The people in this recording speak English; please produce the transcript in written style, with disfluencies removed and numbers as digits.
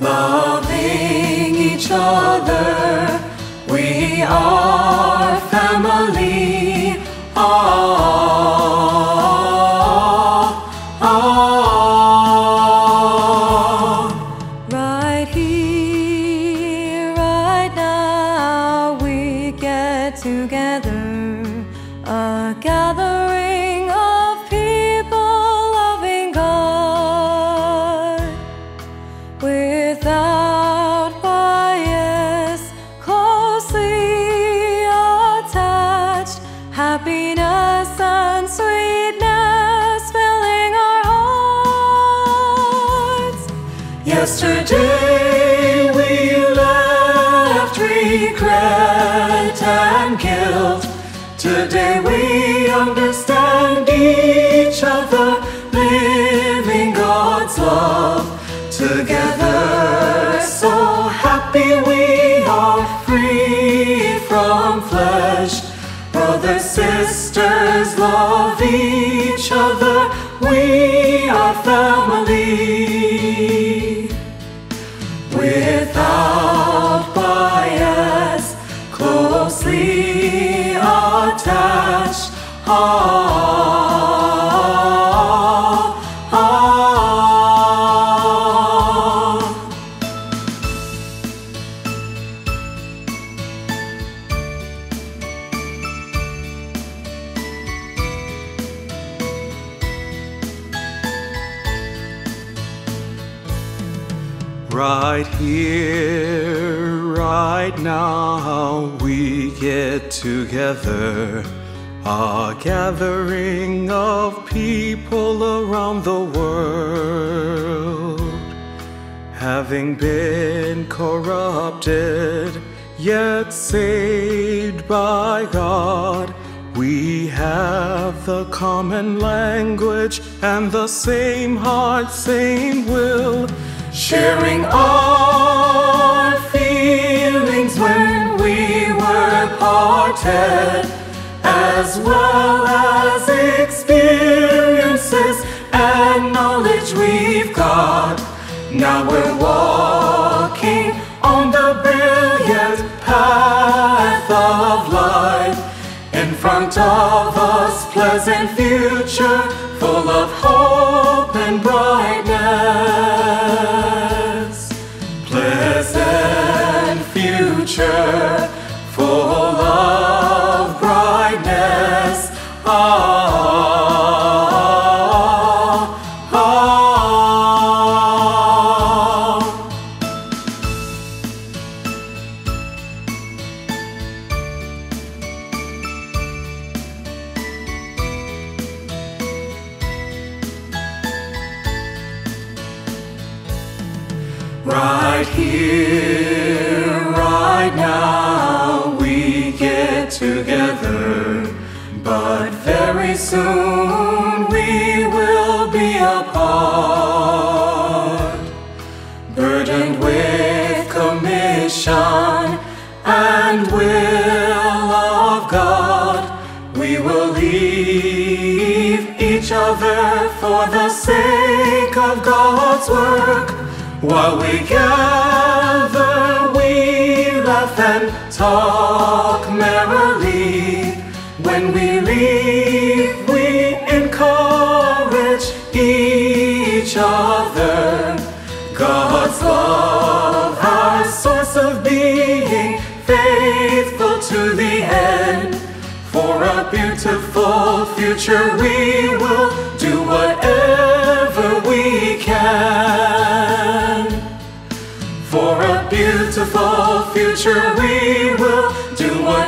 loving each other. We are family. Right here, right now, we get together, a gathering of people loving God, without bias, closely attached, happiness and sweetness filling our hearts. Yesterday we left regret and guilt. Today we understand each other, living God's love together. So happy we are free from flesh. Brothers, sisters, love each other. We are family. Without bias, closely attached. Right here, right now, we get together, a gathering of people around the world. Having been corrupted, yet saved by God, we have the common language and the same heart, same will, sharing our feelings when we were parted, as well as experiences and knowledge we've got. Now we're walking on the brilliant path of life. In front of us, pleasant future, full of hope and brightness. Pleasant future, full of brightness. Right here, right now, we get together, but very soon we will be apart, burdened with commission and will of God. We will leave each other for the sake of God's work. While we gather, we laugh and talk merrily. When we leave, we encourage each other. God's love, our source of being, faithful to the end. For a beautiful future, we will do whatever we can. For a beautiful future, we will do whatever